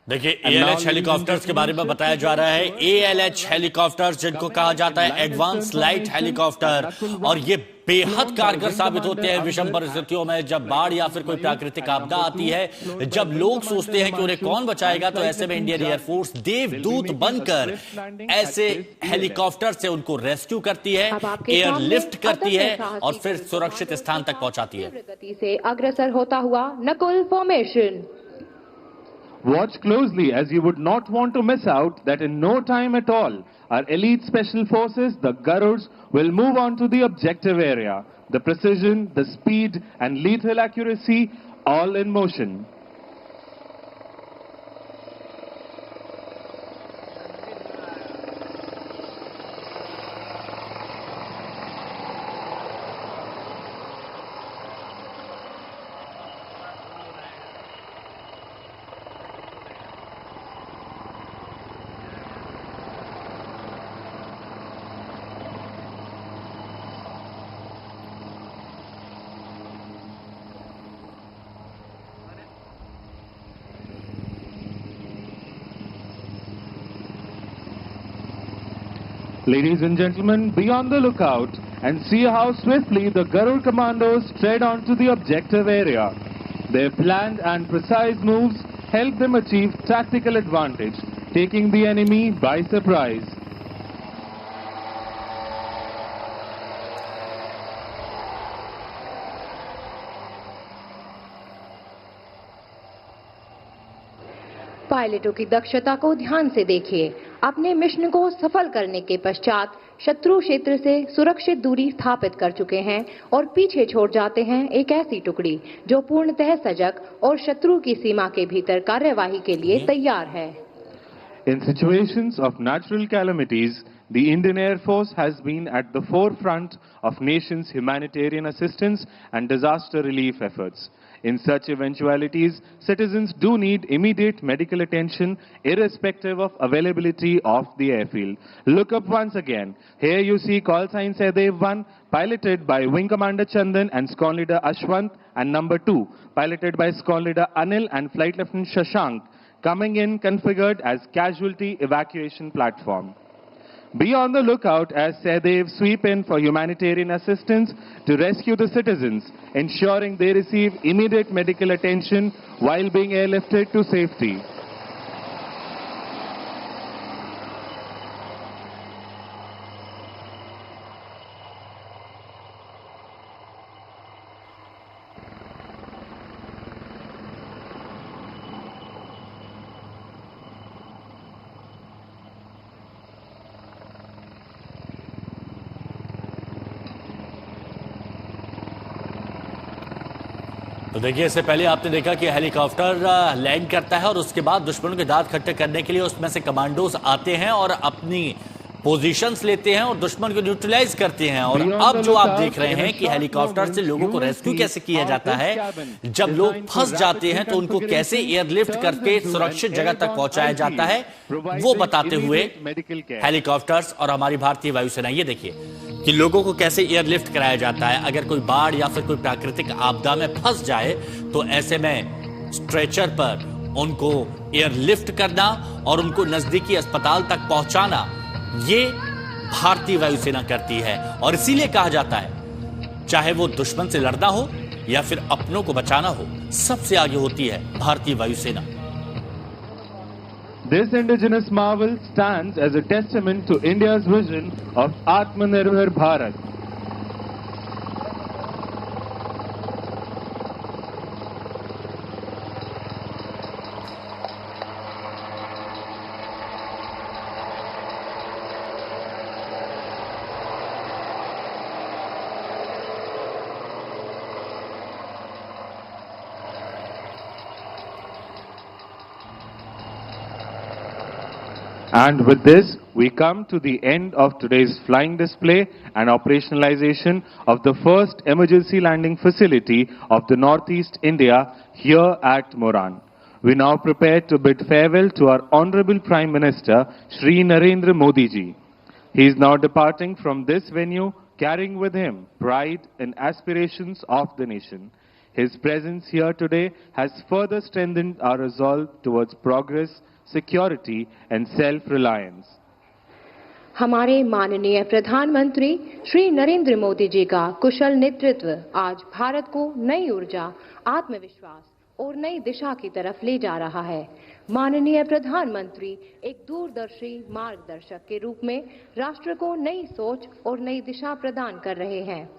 देखिए, ALH helicopters के बारे में बताया जा रहा है। ALH हेलीकॉप्टर्स जिनको कहा जाता है एडवांस लाइट हेलीकॉप्टर, और ये बेहद कारगर साबित होते हैं विषम परिस्थितियों में, जब बाढ़ या फिर कोई प्राकृतिक आपदा आती है। जब लोग सोचते हैं कि उन्हें कौन बचाएगा, तो ऐसे में इंडियन एयरफोर्स देवदूत बनकर ऐसे हेलीकॉप्टर से उनको रेस्क्यू करती है, एयरलिफ्ट करती है और फिर सुरक्षित स्थान तक पहुंचाती है। गति से अग्रसर होता हुआ Nakul formation. Watch closely, as you would not want to miss out that in no time at all, our elite special forces, the Garuds, will move on to the objective area. The precision, the speed and lethal accuracy, all in motion. Ladies and gentlemen, be on the lookout and see how swiftly the Garud commandos tread onto the objective area. Their planned and precise moves help them achieve tactical advantage, taking the enemy by surprise. पायलटों की दक्षता को ध्यान से देखिए। अपने mission को सफल करने के पश्चात शत्रु क्षेत्र से सुरक्षित दूरी स्थापित कर चुके हैं और पीछे छोड़ जाते हैं एक ऐसी टुकड़ी जो पूर्णतः सजग और शत्रु की सीमा के भीतर कार्यवाही के लिए तैयार है। In situations of natural calamities, the Indian Air Force has been at the forefront of nation's humanitarian assistance and disaster relief efforts. In such eventualities, citizens do need immediate medical attention irrespective of availability of the airfield. Look up once again. Here you see call sign Sehdev 1, piloted by Wing Commander Chandan and Squadron Leader Ashwant, and number 2, piloted by Squadron Leader Anil and Flight Lieutenant Shashank, coming in configured as casualty evacuation platform. Be on the lookout as Sehdev sweep in for humanitarian assistance to rescue the citizens, ensuring they receive immediate medical attention while being airlifted to safety. तो देखिए, इससे पहले आपने देखा कि helicopter land करता है और उसके बाद दुश्मनों के दांत खट्टे करने के लिए उसमें से कमांडोज आते हैं और अपनी पोजीशंस लेते हैं और दुश्मन को न्यूट्रलाइज करते हैं। और अब जो आप देख रहे हैं कि हेलीकॉप्टर से लोगों को रेस्क्यू कैसे किया जाता है, जब लोग फंस जाते हैं तो उनको कैसे एयरलिफ्ट करके सुरक्षित जगह तक पहुंचाया जाता है, वो बताते हुए हेलीकॉप्टर्स और हमारी भारतीय वायुसेना, ये देखिए कि लोगों को कैसे एयरलिफ्ट कराया जाता है। अगर कोई बाढ़ या फिर कोई प्राकृतिक आपदा में फंस जाए तो ऐसे में स्ट्रेचर पर उनको एयरलिफ्ट करना और उनको नजदीकी अस्पताल तक पहुंचाना, ये भारतीय वायुसेना करती है। और इसीलिए कहा जाता है, चाहे वो दुश्मन से लड़ना हो या फिर अपनों को बचाना हो, सबसे आगे होती है भारतीय वायुसेना। This indigenous marvel stands as a testament to India's vision of Atmanirbhar Bharat. And with this, we come to the end of today's flying display and operationalization of the first emergency landing facility of the Northeast India here at Moran. We now prepare to bid farewell to our Honorable Prime Minister, Shri Narendra Modi ji. He is now departing from this venue, carrying with him pride and aspirations of the nation. His presence here today has further strengthened our resolve towards progress, security and self-reliance. हमारे माननीय प्रधानमंत्री श्री नरेंद्र मोदी जी का कुशल नेतृत्व आज भारत को नई ऊर्जा, आत्मविश्वास और नई दिशा की तरफ ले जा रहा है। माननीय प्रधानमंत्री एक दूरदर्शी मार्गदर्शक के रूप में राष्ट्र को नई सोच और नई दिशा प्रदान कर रहे हैं।